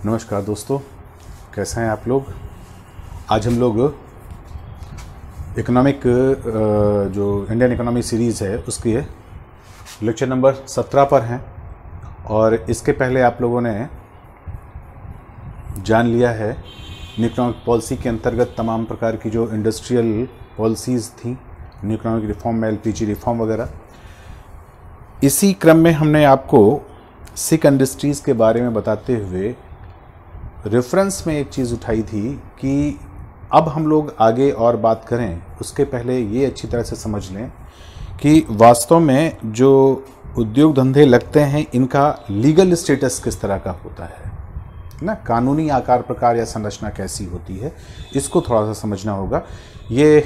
नमस्कार दोस्तों, कैसे हैं आप लोग। आज हम लोग इकोनॉमिक जो इंडियन इकोनॉमी सीरीज़ है उसकी लेक्चर नंबर 17 पर हैं और इसके पहले आप लोगों ने जान लिया है इकोनॉमिक पॉलिसी के अंतर्गत तमाम प्रकार की जो इंडस्ट्रियल पॉलिसीज़ थी, इकोनॉमिक रिफॉर्म में एलपीजी रिफॉर्म वगैरह। इसी क्रम में हमने आपको सिक इंडस्ट्रीज़ के बारे में बताते हुए रेफरेंस में एक चीज़ उठाई थी कि अब हम लोग आगे और बात करें उसके पहले ये अच्छी तरह से समझ लें कि वास्तव में जो उद्योग धंधे लगते हैं इनका लीगल स्टेटस किस तरह का होता है ना, कानूनी आकार प्रकार या संरचना कैसी होती है, इसको थोड़ा सा समझना होगा। ये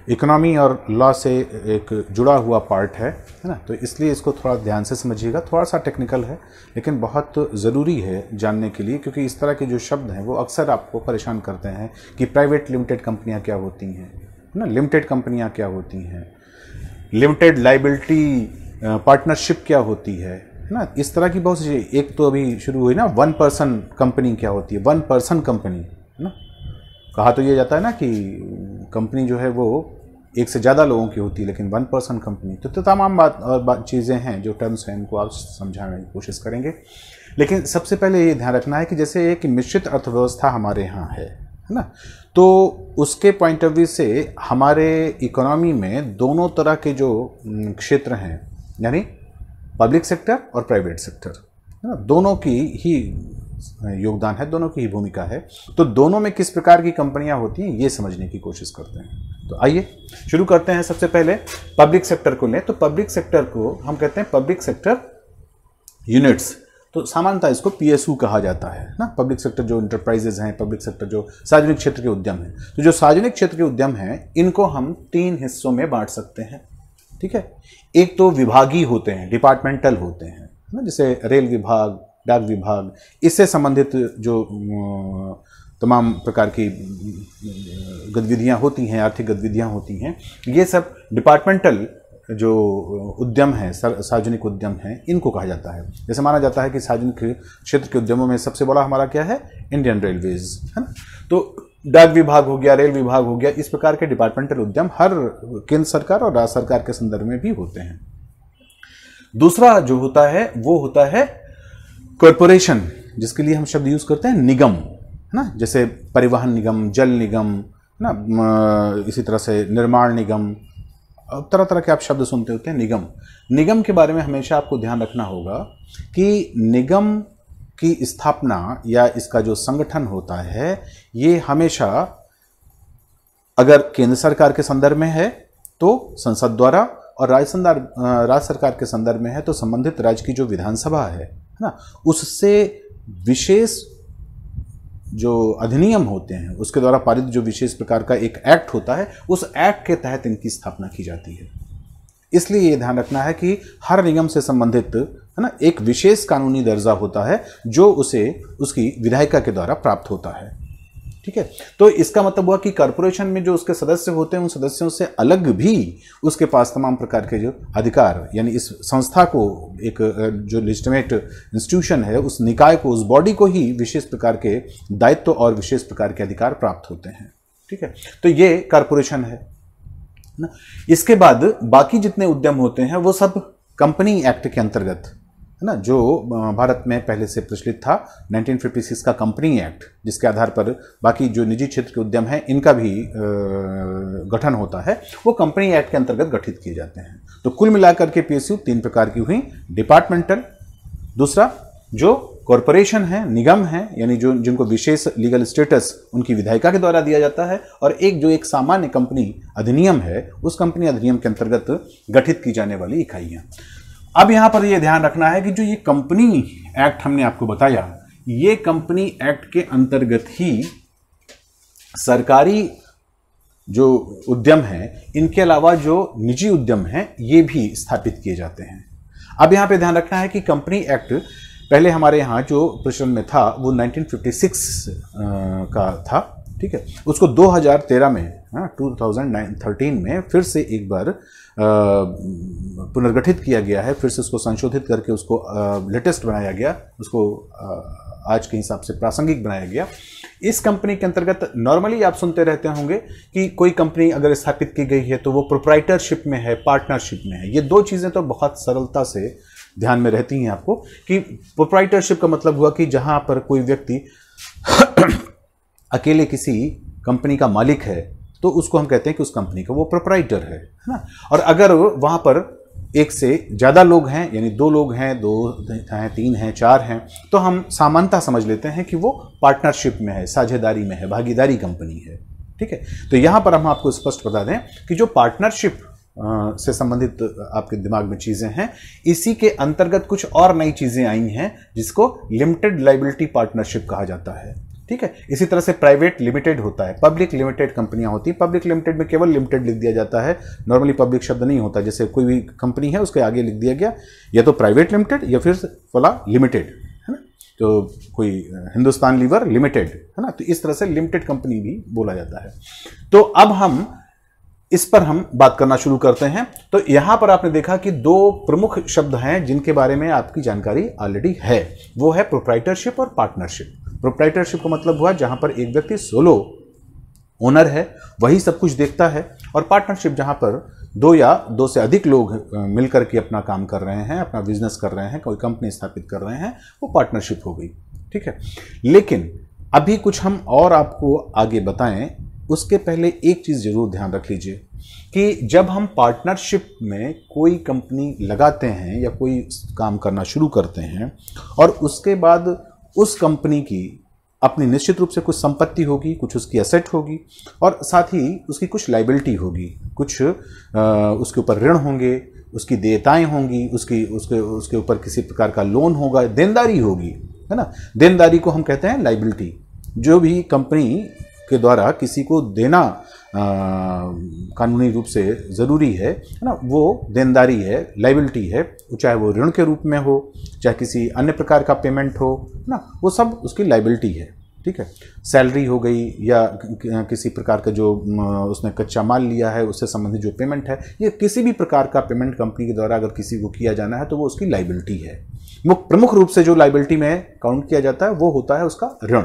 इकोनॉमी और लॉ से एक जुड़ा हुआ पार्ट है ना, तो इसलिए इसको थोड़ा ध्यान से समझिएगा। थोड़ा सा टेक्निकल है लेकिन बहुत ज़रूरी है जानने के लिए, क्योंकि इस तरह के जो शब्द हैं वो अक्सर आपको परेशान करते हैं कि प्राइवेट लिमिटेड कंपनियां क्या होती हैं ना, लिमिटेड कंपनियां क्या होती हैं, लिमिटेड लाइबिलिटी पार्टनरशिप क्या होती है ना, इस तरह की बहुत सी। एक तो अभी शुरू हुई ना, वन पर्सन कंपनी क्या होती है, वन पर्सन कंपनी है ना। कहा तो ये जाता है ना कि कंपनी जो है वो एक से ज़्यादा लोगों की होती है, लेकिन वन पर्सन कंपनी तो तमाम चीज़ें हैं, जो टर्म्स हैं इनको आप समझाने की कोशिश करेंगे। लेकिन सबसे पहले ये ध्यान रखना है कि जैसे एक मिश्रित अर्थव्यवस्था हमारे यहाँ है ना, तो उसके पॉइंट ऑफ व्यू से हमारे इकोनॉमी में दोनों तरह के जो क्षेत्र हैं, यानी पब्लिक सेक्टर और प्राइवेट सेक्टर है ना, दोनों की ही योगदान है, दोनों की ही भूमिका है। तो दोनों में किस प्रकार की कंपनियां होती हैं ये समझने की कोशिश करते हैं। तो आइए शुरू करते हैं। सबसे पहले पब्लिक सेक्टर को लें तो पब्लिक सेक्टर को हम कहते हैं पब्लिक सेक्टर यूनिट्स, तो सामान्यतः इसको पीएसयू कहा जाता है ना। पब्लिक सेक्टर जो इंटरप्राइजेज हैं, पब्लिक सेक्टर जो सार्वजनिक क्षेत्र के उद्यम हैं, तो जो सार्वजनिक क्षेत्र के उद्यम हैं इनको हम 3 हिस्सों में बांट सकते हैं, ठीक है। एक तो विभागीय होते हैं, डिपार्टमेंटल होते हैं ना, जैसे रेल विभाग, डाक विभाग, इससे संबंधित जो तमाम प्रकार की गतिविधियां होती हैं, आर्थिक गतिविधियां होती हैं, ये सब डिपार्टमेंटल जो उद्यम हैं, सार्वजनिक उद्यम हैं, इनको कहा जाता है। जैसे माना जाता है कि सार्वजनिक क्षेत्र के उद्यमों में सबसे बड़ा हमारा क्या है, इंडियन रेलवेज है ना। तो डाक विभाग हो गया, रेल विभाग हो गया, इस प्रकार के डिपार्टमेंटल उद्यम हर केंद्र सरकार और राज्य सरकार के संदर्भ में भी होते हैं। दूसरा जो होता है वो होता है कॉरपोरेशन, जिसके लिए हम शब्द यूज करते हैं निगम है ना, जैसे परिवहन निगम, जल निगम ना, इसी तरह से निर्माण निगम, तरह तरह के आप शब्द सुनते होते हैं। निगम के बारे में हमेशा आपको ध्यान रखना होगा कि निगम की स्थापना या इसका जो संगठन होता है ये हमेशा अगर केंद्र सरकार के संदर्भ में है तो संसद द्वारा, और राज्य सरकार के संदर्भ में है तो संबंधित राज्य की जो विधानसभा है ना, उससे विशेष जो अधिनियम होते हैं उसके द्वारा पारित जो विशेष प्रकार का एक एक्ट होता है, उस एक्ट के तहत इनकी स्थापना की जाती है। इसलिए ये ध्यान रखना है कि हर निगम से संबंधित है ना एक विशेष कानूनी दर्जा होता है जो उसे उसकी विधायिका के द्वारा प्राप्त होता है, ठीक है। तो इसका मतलब हुआ कि कॉर्पोरेशन में जो उसके सदस्य होते हैं उन सदस्यों से अलग भी उसके पास तमाम प्रकार के जो अधिकार, यानी इस संस्था को, एक जो लेजिटिमेट इंस्टीट्यूशन है, उस निकाय को, उस बॉडी को ही विशेष प्रकार के दायित्व और विशेष प्रकार के अधिकार प्राप्त होते हैं, ठीक है। तो ये कॉर्पोरेशन है ना। इसके बाद बाकी जितने उद्यम होते हैं वो सब कंपनी एक्ट के अंतर्गत है ना, जो भारत में पहले से प्रचलित था, 1956 का कंपनी एक्ट, जिसके आधार पर बाकी जो निजी क्षेत्र के उद्यम हैं इनका भी गठन होता है, वो कंपनी एक्ट के अंतर्गत गठित किए जाते हैं। तो कुल मिलाकर के पीएसयू 3 प्रकार की हुई, डिपार्टमेंटल, दूसरा जो कॉरपोरेशन है, निगम है, यानी जो जिनको विशेष लीगल स्टेटस उनकी विधायिका के द्वारा दिया जाता है, और एक जो एक सामान्य कंपनी अधिनियम है, उस कंपनी अधिनियम के अंतर्गत गठित की जाने वाली इकाइयां। अब यहां पर यह ध्यान रखना है कि जो ये कंपनी एक्ट हमने आपको बताया, ये कंपनी एक्ट के अंतर्गत ही सरकारी जो उद्यम हैं, इनके अलावा जो निजी उद्यम हैं, ये भी स्थापित किए जाते हैं। अब यहां पे ध्यान रखना है कि कंपनी एक्ट पहले हमारे यहाँ जो प्रचलन में था वो 1956 का था, ठीक है। उसको 2013 में 2013 में फिर से एक बार पुनर्गठित किया गया है, फिर से उसको संशोधित करके उसको लेटेस्ट बनाया गया, उसको आज के हिसाब से प्रासंगिक बनाया गया। इस कंपनी के अंतर्गत नॉर्मली आप सुनते रहते होंगे कि कोई कंपनी अगर स्थापित की गई है तो वो प्रोप्राइटरशिप में है, पार्टनरशिप में है। ये दो चीज़ें तो बहुत सरलता से ध्यान में रहती हैं आपको कि प्रोप्राइटरशिप का मतलब हुआ कि जहां पर कोई व्यक्ति अकेले किसी कंपनी का मालिक है तो उसको हम कहते हैं कि उस कंपनी का वो प्रोप्राइटर है ना। और अगर वहां पर एक से ज़्यादा लोग हैं, यानी 2 लोग हैं, 2 हैं, 3 हैं, 4 हैं, तो हम सामान्यतः समझ लेते हैं कि वो पार्टनरशिप में है, साझेदारी में है, भागीदारी कंपनी है। ठीक है, तो यहां पर हम आपको स्पष्ट बता दें कि जो पार्टनरशिप से संबंधित आपके दिमाग में चीजें हैं, इसी के अंतर्गत कुछ और नई चीजें आई हैं जिसको लिमिटेड लायबिलिटी पार्टनरशिप कहा जाता है। ठीक है, इसी तरह से प्राइवेट लिमिटेड होता है, पब्लिक लिमिटेड कंपनियां होती हैं। पब्लिक लिमिटेड में केवल लिमिटेड लिख दिया जाता है, नॉर्मली पब्लिक शब्द नहीं होता। जैसे कोई भी कंपनी है उसके आगे लिख दिया गया या तो प्राइवेट लिमिटेड या फिर बोला लिमिटेड, है ना। तो कोई हिंदुस्तान लीवर लिमिटेड, है ना, तो इस तरह से लिमिटेड कंपनी भी बोला जाता है। तो अब हम इस पर हम बात करना शुरू करते हैं। तो यहां पर आपने देखा कि 2 प्रमुख शब्द हैं जिनके बारे में आपकी जानकारी ऑलरेडी है, वो है प्रोप्राइटरशिप और पार्टनरशिप। प्रोप्राइटरशिप का मतलब हुआ जहां पर एक व्यक्ति सोलो ओनर है, वही सब कुछ देखता है, और पार्टनरशिप जहां पर 2 या 2 से अधिक लोग मिलकर के अपना काम कर रहे हैं, अपना बिजनेस कर रहे हैं, कोई कंपनी स्थापित कर रहे हैं, वो पार्टनरशिप हो गई। ठीक है, लेकिन अभी कुछ हम और आपको आगे बताएं उसके पहले एक चीज जरूर ध्यान रख लीजिए कि जब हम पार्टनरशिप में कोई कंपनी लगाते हैं या कोई काम करना शुरू करते हैं और उसके बाद उस कंपनी की अपनी निश्चित रूप से कुछ संपत्ति होगी, कुछ उसकी एसेट होगी और साथ ही उसकी कुछ लायबिलिटी होगी, कुछ उसके ऊपर ऋण होंगे, उसकी देयताएं होंगी, उसके ऊपर किसी प्रकार का लोन होगा, देनदारी होगी, है ना। देनदारी को हम कहते हैं लायबिलिटी। जो भी कंपनी के द्वारा किसी को देना कानूनी रूप से ज़रूरी है ना, वो देनदारी है, लायबिलिटी है, चाहे वो ऋण के रूप में हो, चाहे किसी अन्य प्रकार का पेमेंट हो ना, वो सब उसकी लायबिलिटी है। ठीक है, सैलरी हो गई या किसी प्रकार का जो उसने कच्चा माल लिया है उससे संबंधित जो पेमेंट है, ये किसी भी प्रकार का पेमेंट कंपनी के द्वारा अगर किसी को किया जाना है तो वो उसकी लायबिलिटी है। प्रमुख रूप से जो लायबिलिटी में काउंट किया जाता है वो होता है उसका ऋण,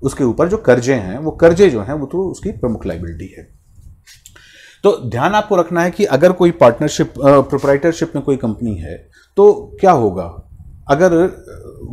उसके ऊपर जो कर्जे हैं, वो कर्जे जो हैं वो तो उसकी प्रमुख लायबिलिटी है। तो ध्यान आपको रखना है कि अगर कोई पार्टनरशिप प्रोप्राइटरशिप में कोई कंपनी है तो क्या होगा अगर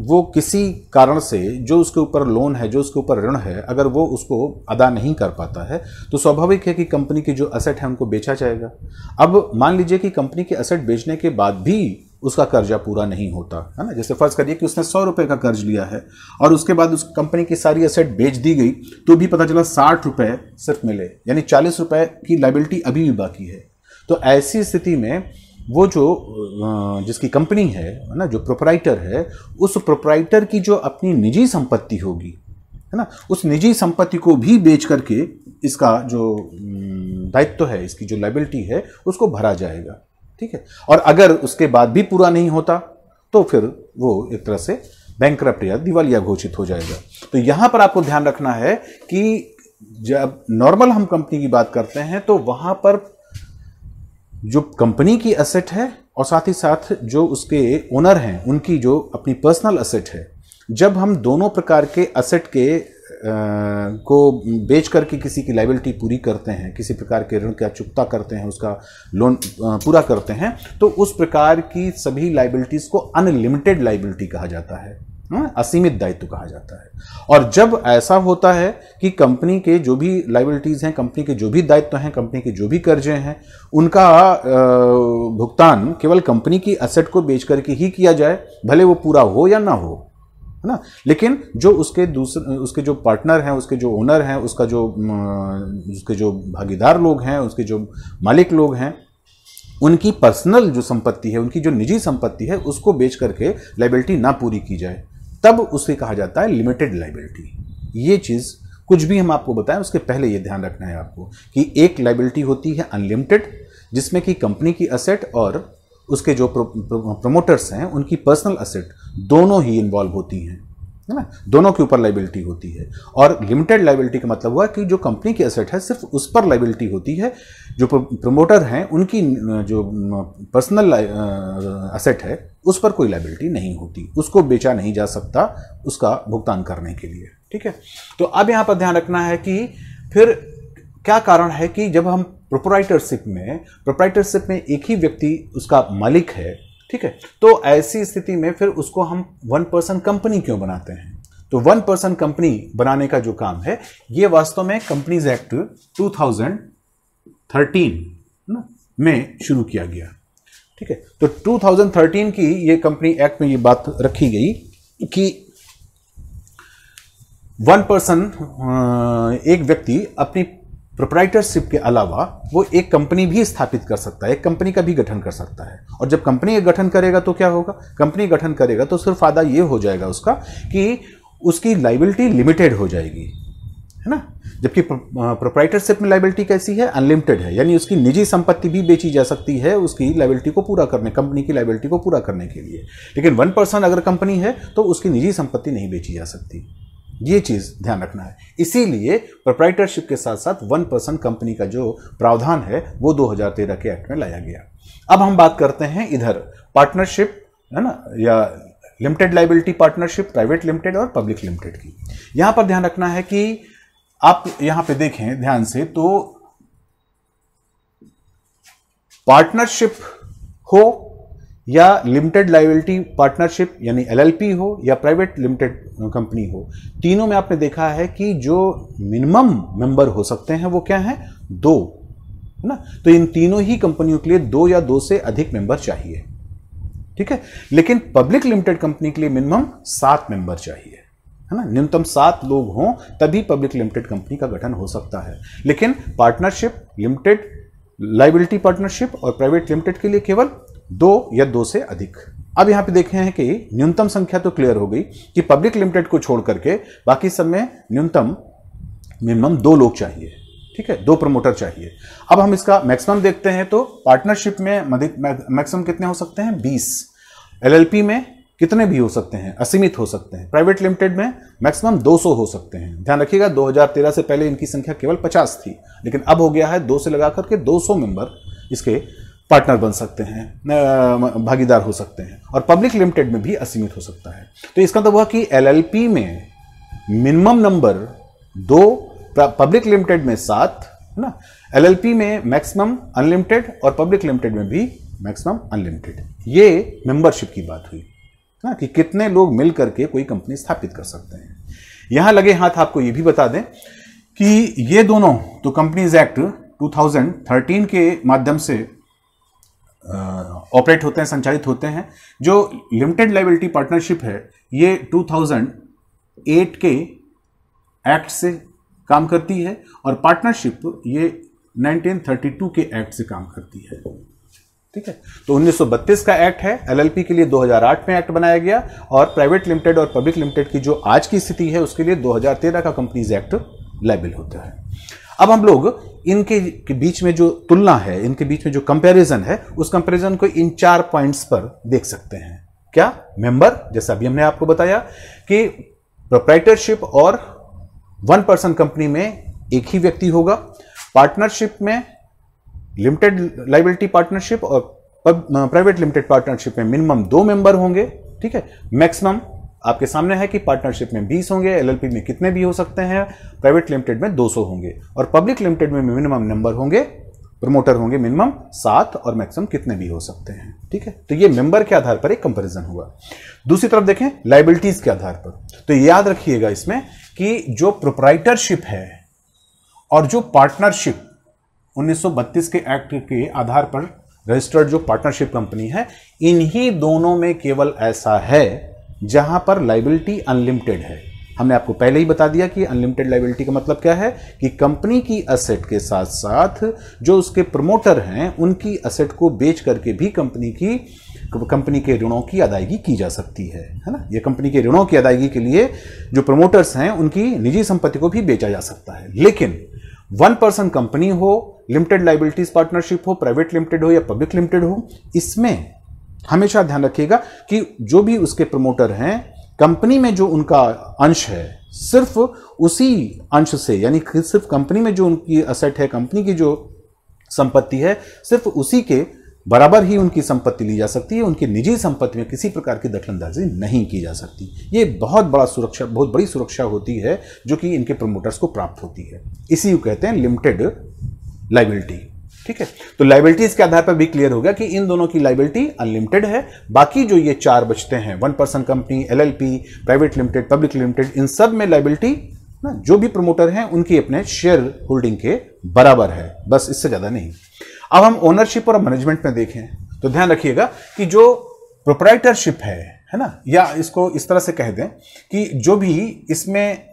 वो किसी कारण से जो उसके ऊपर लोन है, जो उसके ऊपर ऋण है, अगर वो उसको अदा नहीं कर पाता है तो स्वाभाविक है कि कंपनी की जो एसेट है उनको बेचा जाएगा। अब मान लीजिए कि कंपनी के एसेट बेचने के बाद भी उसका कर्जा पूरा नहीं होता, है ना। जैसे फर्ज करिए कि उसने 100 रुपए का कर्ज लिया है और उसके बाद उस कंपनी की सारी एसेट बेच दी गई तो भी पता चला 60 रुपए सिर्फ मिले, यानी 40 रुपए की लायबिलिटी अभी भी बाकी है। तो ऐसी स्थिति में वो जो जिसकी कंपनी है ना, जो प्रोप्राइटर है, उस प्रोप्राइटर की जो अपनी निजी संपत्ति होगी, है ना, उस निजी संपत्ति को भी बेच करके इसका जो दायित्व है, इसकी जो लायबिलिटी है, उसको भरा जाएगा। ठीक है, और अगर उसके बाद भी पूरा नहीं होता तो फिर वो एक तरह से बैंकरप्ट या दिवालिया घोषित हो जाएगा। तो यहां पर आपको ध्यान रखना है कि जब नॉर्मल हम कंपनी की बात करते हैं तो वहां पर जो कंपनी की एसेट है और साथ ही साथ जो उसके ओनर हैं उनकी जो अपनी पर्सनल एसेट है, जब हम दोनों प्रकार के एसेट के को बेच करके किसी की लायबिलिटी पूरी करते हैं, किसी प्रकार के ऋण का चुकता करते हैं, उसका लोन पूरा करते हैं, तो उस प्रकार की सभी लायबिलिटीज को अनलिमिटेड लायबिलिटी कहा जाता है, असीमित दायित्व कहा जाता है। और जब ऐसा होता है कि कंपनी के जो भी लायबिलिटीज हैं, कंपनी के जो भी दायित्व हैं, कंपनी के जो भी कर्जे हैं, उनका भुगतान केवल कंपनी की एसेट को बेच करके ही किया जाए, भले वो पूरा हो या ना हो, है ना। लेकिन जो उसके जो पार्टनर हैं, उसके जो ओनर हैं, उसके जो भागीदार लोग हैं, उसके जो मालिक लोग हैं, उनकी पर्सनल जो संपत्ति है, उनकी जो निजी संपत्ति है, उसको बेच करके लायबिलिटी ना पूरी की जाए, तब उसे कहा जाता है लिमिटेड लायबिलिटी। ये चीज कुछ भी हम आपको बताएं उसके पहले ये ध्यान रखना है आपको कि एक लायबिलिटी होती है अनलिमिटेड, जिसमें कि कंपनी की एसेट और उसके जो प्रमोटर्स हैं उनकी पर्सनल एसेट दोनों ही इन्वॉल्व होती हैं है ना, दोनों के ऊपर लाइबिलिटी होती है। और लिमिटेड लाइबिलिटी का मतलब हुआ कि जो कंपनी की एसेट है सिर्फ उस पर लाइबिलिटी होती है, जो प्रमोटर हैं उनकी जो पर्सनल एसेट है उस पर कोई लाइबिलिटी नहीं होती, उसको बेचा नहीं जा सकता उसका भुगतान करने के लिए। ठीक है, तो अब यहां पर ध्यान रखना है कि फिर क्या कारण है कि जब हम प्रोप्राइटरशिप में एक ही व्यक्ति उसका मालिक है, ठीक है, तो ऐसी स्थिति में फिर उसको हम वन पर्सन कंपनी क्यों बनाते हैं? तो वन पर्सन कंपनी बनाने का जो काम है ये वास्तव में कंपनीज एक्ट 2013 में शुरू किया गया। ठीक है, तो 2013 की ये कंपनी एक्ट में ये बात रखी गई कि वन पर्सन, एक व्यक्ति अपनी प्रोप्राइटरशिप के अलावा वो एक कंपनी भी स्थापित कर सकता है, एक कंपनी का भी गठन कर सकता है। और जब कंपनी गठन करेगा तो क्या होगा? कंपनी गठन करेगा तो सिर्फ फायदा ये हो जाएगा उसका कि उसकी लाइबिलिटी लिमिटेड हो जाएगी, है ना। जबकि प्रोप्राइटरशिप में लाइबिलिटी कैसी है? अनलिमिटेड है, यानी उसकी निजी संपत्ति भी बेची जा सकती है उसकी लाइबिलिटी को पूरा करने, कंपनी की लाइबिलिटी को पूरा करने के लिए। लेकिन वन पर्सन अगर कंपनी है तो उसकी निजी संपत्ति नहीं बेची जा सकती, ये चीज ध्यान रखना है। इसीलिए प्रोप्राइटरशिप के साथ साथ वन पर्सन कंपनी का जो प्रावधान है वो 2013 के एक्ट में लाया गया। अब हम बात करते हैं इधर पार्टनरशिप, है ना, या limited liability partnership, private limited और पब्लिक लिमिटेड की। यहां पर ध्यान रखना है कि आप यहां पे देखें ध्यान से, तो पार्टनरशिप हो या लिमिटेड लाइबिलिटी पार्टनरशिप यानी LLP हो या प्राइवेट लिमिटेड कंपनी हो, तीनों में आपने देखा है कि जो मिनिमम मेंबर हो सकते हैं वो क्या है? 2, है ना। तो इन तीनों ही कंपनियों के लिए 2 या 2 से अधिक मेंबर चाहिए, ठीक है। लेकिन पब्लिक लिमिटेड कंपनी के लिए मिनिमम 7 मेंबर चाहिए, है ना, न्यूनतम 7 लोग हों तभी पब्लिक लिमिटेड कंपनी का गठन हो सकता है। लेकिन पार्टनरशिप, लिमिटेड लाइबिलिटी पार्टनरशिप और प्राइवेट लिमिटेड के लिए केवल 2 या 2 से अधिक। अब यहां पे देखे हैं कि न्यूनतम संख्या तो क्लियर हो गई कि पब्लिक लिमिटेड को छोड़ करके बाकी सब में न्यूनतम मिनिमम 2 लोग चाहिए, ठीक है, 2 प्रमोटर चाहिए। अब हम इसका मैक्सिमम देखते हैं, तो पार्टनरशिप में मैक्सिमम कितने हो सकते हैं? 20। LLP में कितने भी हो सकते हैं? असीमित हो सकते हैं। प्राइवेट लिमिटेड में मैक्सिमम 200 हो सकते हैं। ध्यान रखिएगा 2013 से पहले इनकी संख्या केवल 50 थी, लेकिन अब हो गया है 2 से लगाकर के 200 मेंबर इसके पार्टनर बन सकते हैं, भागीदार हो सकते हैं। और पब्लिक लिमिटेड में भी असीमित हो सकता है। तो इसका मतलब हुआ कि LLP में मिनिमम नंबर 2, पब्लिक लिमिटेड में 7, है ना, LLP में मैक्सिमम अनलिमिटेड और पब्लिक लिमिटेड में भी मैक्सिमम अनलिमिटेड। ये मेंबरशिप की बात हुई ना, कि कितने लोग मिल करके कोई कंपनी स्थापित कर सकते हैं। यहां लगे हाथ आपको ये भी बता दें कि ये दोनों तो कंपनीज एक्ट 2013 के माध्यम से ऑपरेट होते हैं, संचालित होते हैं। जो लिमिटेड लाइबिलिटी पार्टनरशिप है ये 2008 के एक्ट से काम करती है और पार्टनरशिप ये 1932 के एक्ट से काम करती है, ठीक है। तो 1932 का एक्ट है, LLP के लिए 2008 में एक्ट बनाया गया और प्राइवेट लिमिटेड और पब्लिक लिमिटेड की जो आज की स्थिति है उसके लिए 2013 का कंपनीज एक्ट लायबल होता है। अब हम लोग इनके बीच में जो तुलना है, इनके बीच में जो कंपैरिजन है, उस कंपैरिजन को इन 4 पॉइंट्स पर देख सकते हैं। क्या? मेंबर, जैसा अभी हमने आपको बताया कि प्रोप्राइटरशिप और वन पर्सन कंपनी में एक ही व्यक्ति होगा। पार्टनरशिप में लिमिटेड लाइबिलिटी पार्टनरशिप और प्राइवेट लिमिटेड पार्टनरशिप में मिनिमम 2 मेंबर होंगे, ठीक है। मैक्सिमम आपके सामने है कि पार्टनरशिप में 20 होंगे, LLP में कितने भी हो सकते हैं, प्राइवेट लिमिटेड में 200 होंगे और पब्लिक लिमिटेड में मिनिमम नंबर होंगे, प्रमोटर होंगे मिनिमम 7 और मैक्सिमम कितने भी हो सकते हैं, ठीक है। तो ये मेंबर के आधार पर एक कंपैरिजन हुआ। दूसरी तरफ देखें लाइबिलिटीज के आधार पर, तो याद रखिएगा इसमें कि जो प्रोप्राइटरशिप है और जो पार्टनरशिप 1932 के एक्ट के आधार पर रजिस्टर्ड जो पार्टनरशिप कंपनी है, इन्हीं दोनों में केवल ऐसा है जहां पर लाइबिलिटी अनलिमिटेड है। हमने आपको पहले ही बता दिया कि अनलिमिटेड लाइबिलिटी का मतलब क्या है कि कंपनी की एसेट के साथ साथ जो उसके प्रमोटर हैं उनकी एसेट को बेच करके भी कंपनी के ऋणों की अदायगी की जा सकती है ना। ये कंपनी के ऋणों की अदायगी के लिए जो प्रमोटर्स हैं उनकी निजी संपत्ति को भी बेचा जा सकता है। लेकिन वन पर्सन कंपनी हो, लिमिटेड लाइबिलिटीज पार्टनरशिप हो, प्राइवेट लिमिटेड हो या पब्लिक लिमिटेड हो, इसमें हमेशा ध्यान रखिएगा कि जो भी उसके प्रमोटर हैं कंपनी में जो उनका अंश है सिर्फ उसी अंश से, यानी सिर्फ कंपनी में जो उनकी असेट है, कंपनी की जो संपत्ति है, सिर्फ उसी के बराबर ही उनकी संपत्ति ली जा सकती है। उनकी निजी संपत्ति में किसी प्रकार की दखलंदाजी नहीं की जा सकती। ये बहुत बड़ी सुरक्षा होती है जो कि इनके प्रमोटर्स को प्राप्त होती है। इसी को कहते हैं लिमिटेड लायबिलिटी। ठीक है, तो लायबिलिटीज के आधार पर भी क्लियर हो गया कि इन दोनों की लायबिलिटी अनलिमिटेड है। बाकी जो ये चार बचते हैं, 1 person company, LLP, private limited, public limited, इन सब में लायबिलिटी ना जो भी प्रमोटर हैं उनकी अपने शेयर होल्डिंग के बराबर है, बस इससे ज्यादा नहीं। अब हम ओनरशिप और मैनेजमेंट में देखें तो ध्यान रखिएगा कि जो प्रोप्राइटरशिप है ना, या इसको इस तरह से कह दें कि जो भी इसमें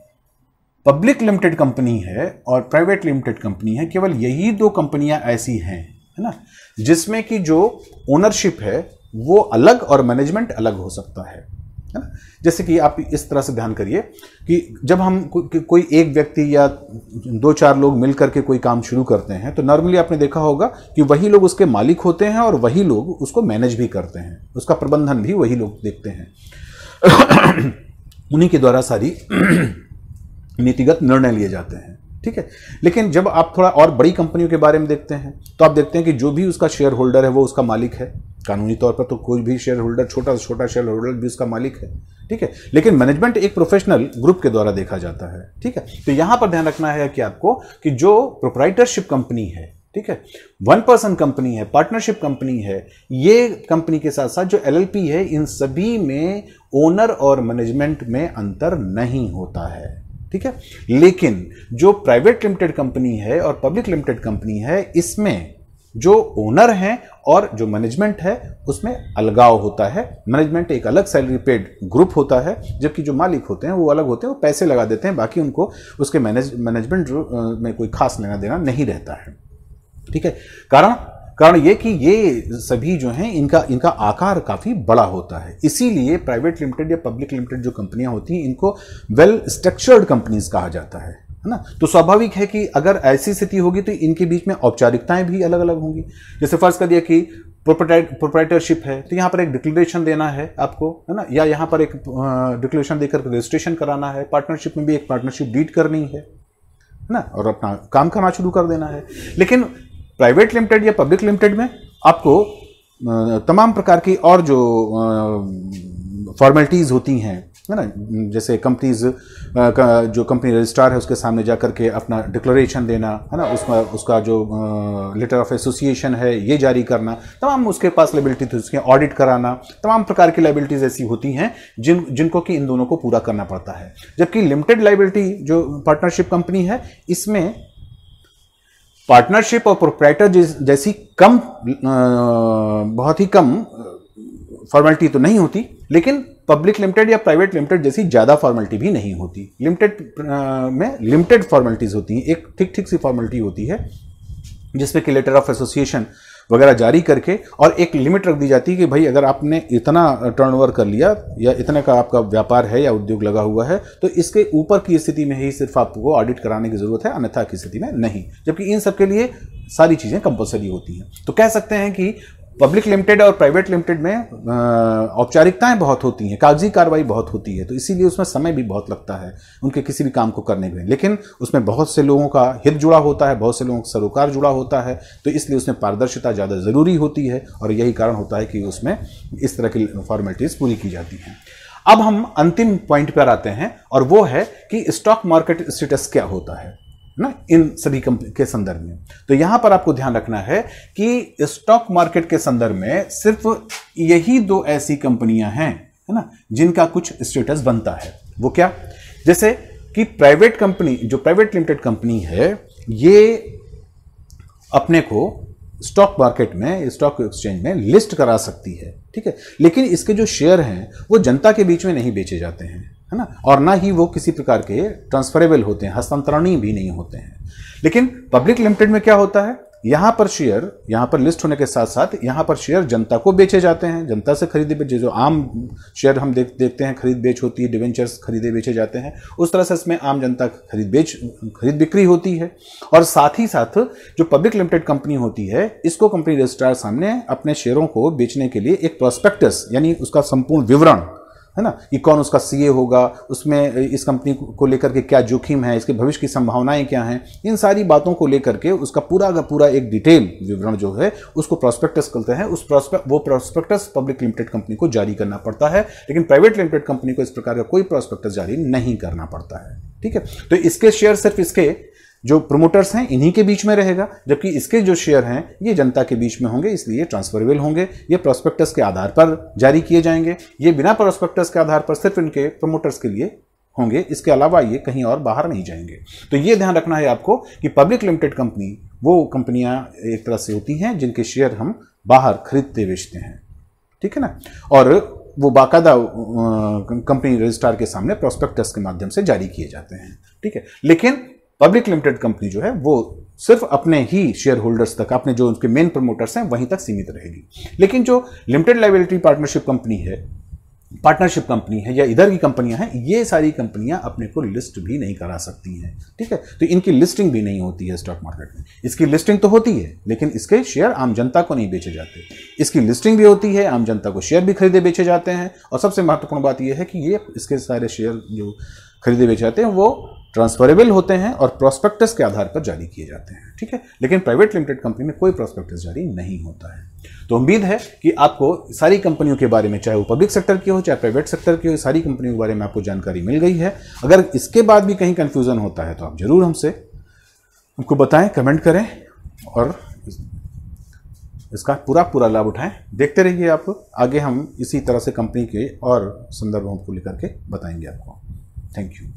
पब्लिक लिमिटेड कंपनी है और प्राइवेट लिमिटेड कंपनी है, केवल यही दो कंपनियां ऐसी हैं, है ना, जिसमें कि जो ओनरशिप है वो अलग और मैनेजमेंट अलग हो सकता है ना। जैसे कि आप इस तरह से ध्यान करिए कि जब हम कोई एक व्यक्ति या 2-4 लोग मिलकर के कोई काम शुरू करते हैं तो नॉर्मली आपने देखा होगा कि वही लोग उसके मालिक होते हैं और वही लोग उसको मैनेज भी करते हैं, उसका प्रबंधन भी वही लोग देखते हैं। उन्हीं के द्वारा सारी नीतिगत निर्णय लिए जाते हैं। ठीक है, लेकिन जब आप थोड़ा और बड़ी कंपनियों के बारे में देखते हैं तो आप देखते हैं कि जो भी उसका शेयर होल्डर है वो उसका मालिक है। कानूनी तौर पर तो कोई भी शेयर होल्डर, छोटा से छोटा शेयर होल्डर भी उसका मालिक है। ठीक है, लेकिन मैनेजमेंट एक प्रोफेशनल ग्रुप के द्वारा देखा जाता है। ठीक है, तो यहां पर ध्यान रखना है कि आपको कि जो प्रोप्राइटरशिप कंपनी है, ठीक है, 1 पर्सन कंपनी है, पार्टनरशिप कंपनी है, ये कंपनी के साथ साथ जो LLP है, इन सभी में ओनर और मैनेजमेंट में अंतर नहीं होता है। ठीक है, लेकिन जो प्राइवेट लिमिटेड कंपनी है और पब्लिक लिमिटेड कंपनी है, इसमें जो ओनर हैं और जो मैनेजमेंट है उसमें अलगाव होता है। मैनेजमेंट एक अलग सैलरी पेड ग्रुप होता है, जबकि जो मालिक होते हैं वो अलग होते हैं, वो पैसे लगा देते हैं, बाकी उनको उसके मैनेजमेंट में कोई खास लेना देना नहीं रहता है। ठीक है, कारण ये कि ये सभी जो हैं इनका आकार काफी बड़ा होता है, इसीलिए प्राइवेट लिमिटेड या पब्लिक लिमिटेड जो कंपनियां होती हैं इनको वेल स्ट्रक्चर्ड कंपनीज कहा जाता है ना। तो स्वाभाविक है कि अगर ऐसी स्थिति होगी तो इनके बीच में औपचारिकताएं भी अलग अलग होंगी। जैसे फर्ज कर दिया कि प्रोप्राइटरशिप है तो यहाँ पर एक डिक्लेरेशन देना है आपको, है ना, या यहाँ पर एक डिक्लेरेशन देकर रजिस्ट्रेशन कराना है। पार्टनरशिप में भी एक पार्टनरशिप डीड करनी है ना, और अपना काम करना शुरू कर देना है। लेकिन प्राइवेट लिमिटेड या पब्लिक लिमिटेड में आपको तमाम प्रकार की और जो फॉर्मेलिटीज होती हैं, है ना, जैसे कंपनीज जो कंपनी रजिस्ट्रार है उसके सामने जाकर के अपना डिक्लेरेशन देना, है ना, उसका जो लेटर ऑफ एसोसिएशन है ये जारी करना, तमाम उसके पास लायबिलिटी थी, उसके ऑडिट कराना, तमाम प्रकार की लायबिलिटीज ऐसी होती हैं जिनको कि इन दोनों को पूरा करना पड़ता है। जबकि लिमिटेड लायबिलिटी जो पार्टनरशिप कंपनी है, इसमें पार्टनरशिप और प्रोप्राइटर जैसी बहुत ही कम फॉर्मेलिटी तो नहीं होती, लेकिन पब्लिक लिमिटेड या प्राइवेट लिमिटेड जैसी ज्यादा फॉर्मेलिटी भी नहीं होती। लिमिटेड में लिमिटेड फॉर्मेलिटीज होती हैं, एक ठीक सी फॉर्मेलिटी होती है जिसमें कि लेटर ऑफ एसोसिएशन वगैरह जारी करके और एक लिमिट रख दी जाती है कि भाई अगर आपने इतना टर्नओवर कर लिया या इतने का आपका व्यापार है या उद्योग लगा हुआ है तो इसके ऊपर की स्थिति में ही सिर्फ आपको ऑडिट कराने की जरूरत है, अन्यथा की स्थिति में नहीं। जबकि इन सब के लिए सारी चीजें कंपलसरी होती हैं। तो कह सकते हैं कि पब्लिक लिमिटेड और प्राइवेट लिमिटेड में औपचारिकताएं बहुत होती हैं, कागजी कार्रवाई बहुत होती है, तो इसीलिए उसमें समय भी बहुत लगता है उनके किसी भी काम को करने में। लेकिन उसमें बहुत से लोगों का हित जुड़ा होता है, बहुत से लोगों का सरोकार जुड़ा होता है, तो इसलिए उसमें पारदर्शिता ज़्यादा ज़रूरी होती है और यही कारण होता है कि उसमें इस तरह की फॉर्मेलिटीज़ पूरी की जाती हैं। अब हम अंतिम पॉइंट पर आते हैं और वो है कि स्टॉक मार्केट स्टेटस क्या होता है ना इन सभी के संदर्भ में। तो यहां पर आपको ध्यान रखना है कि स्टॉक मार्केट के संदर्भ में सिर्फ यही दो ऐसी कंपनियां हैं, है ना, जिनका कुछ स्टेटस बनता है। वो क्या? जैसे कि प्राइवेट कंपनी, जो प्राइवेट लिमिटेड कंपनी है, ये अपने को स्टॉक मार्केट में, स्टॉक एक्सचेंज में लिस्ट करा सकती है, ठीक है, लेकिन इसके जो शेयर हैं वो जनता के बीच में नहीं बेचे जाते हैं, है ना, और ना ही वो किसी प्रकार के ट्रांसफरेबल होते हैं, हस्तांतरणीय भी नहीं होते हैं। लेकिन पब्लिक लिमिटेड में क्या होता है, यहां पर शेयर, यहां पर लिस्ट होने के साथ साथ यहां पर शेयर जनता को बेचे जाते हैं, जनता से खरीदे बेचे, जो आम शेयर हम देखते हैं खरीद बेच होती है, डिवेंचर्स खरीदे बेचे जाते हैं, उस तरह से इसमें आम जनता खरीद बिक्री होती है। और साथ ही साथ जो पब्लिक लिमिटेड कंपनी होती है, इसको कंपनी रजिस्ट्रार सामने अपने शेयरों को बेचने के लिए एक प्रोस्पेक्टस यानी उसका संपूर्ण विवरण, है ना, कि कौन उसका सीए होगा, उसमें इस कंपनी को लेकर के क्या जोखिम है, इसके भविष्य की संभावनाएं क्या हैं, इन सारी बातों को लेकर के उसका पूरा का पूरा एक डिटेल विवरण जो है उसको प्रोस्पेक्टस कहते हैं। वो प्रोस्पेक्टस पब्लिक लिमिटेड कंपनी को जारी करना पड़ता है, लेकिन प्राइवेट लिमिटेड कंपनी को इस प्रकार का कोई प्रोस्पेक्टस जारी नहीं करना पड़ता है। ठीक है, तो इसके शेयर सिर्फ इसके जो प्रोमोटर्स हैं इन्हीं के बीच में रहेगा, जबकि इसके जो शेयर हैं ये जनता के बीच में होंगे, इसलिए ट्रांसफरेबल होंगे। ये प्रोस्पेक्टस के आधार पर जारी किए जाएंगे, ये बिना प्रोस्पेक्टस के आधार पर सिर्फ इनके प्रोमोटर्स के लिए होंगे, इसके अलावा ये कहीं और बाहर नहीं जाएंगे। तो ये ध्यान रखना है आपको कि पब्लिक लिमिटेड कंपनी वो कंपनियां एक तरह से होती हैं जिनके शेयर हम बाहर खरीदते बेचते हैं, ठीक है ना, और वो बाकायदा कंपनी रजिस्ट्रार के सामने प्रोस्पेक्टस के माध्यम से जारी किए जाते हैं। ठीक है, लेकिन पब्लिक लिमिटेड कंपनी जो है वो सिर्फ अपने ही शेयर होल्डर्स तक, अपने जो उनके मेन प्रमोटर्स हैं वहीं तक सीमित रहेगी। लेकिन जो लिमिटेड लायबिलिटी पार्टनरशिप कंपनी है या इधर की कंपनियां हैं, ये सारी कंपनियां अपने को लिस्ट भी नहीं करा सकती हैं। ठीक है, तो इनकी लिस्टिंग भी नहीं होती है स्टॉक मार्केट में। इसकी लिस्टिंग तो होती है लेकिन इसके शेयर आम जनता को नहीं बेचे जाते। इसकी लिस्टिंग भी होती है, आम जनता को शेयर भी खरीदे बेचे जाते हैं, और सबसे महत्वपूर्ण बात यह है कि ये इसके सारे शेयर जो खरीदे बेचे जाते हैं वो ट्रांसफरेबल होते हैं और प्रोस्पेक्टस के आधार पर जारी किए जाते हैं। ठीक है, लेकिन प्राइवेट लिमिटेड कंपनी में कोई प्रोस्पेक्टस जारी नहीं होता है। तो उम्मीद है कि आपको सारी कंपनियों के बारे में, चाहे वो पब्लिक सेक्टर की हो चाहे प्राइवेट सेक्टर की हो, सारी कंपनियों के बारे में आपको जानकारी मिल गई है। अगर इसके बाद भी कहीं कंफ्यूजन होता है तो आप जरूर हमको बताएं, कमेंट करें और इसका पूरा लाभ उठाएं। देखते रहिए आप, आगे हम इसी तरह से कंपनी के और संदर्भों को लेकर के बताएंगे आपको। Thank you.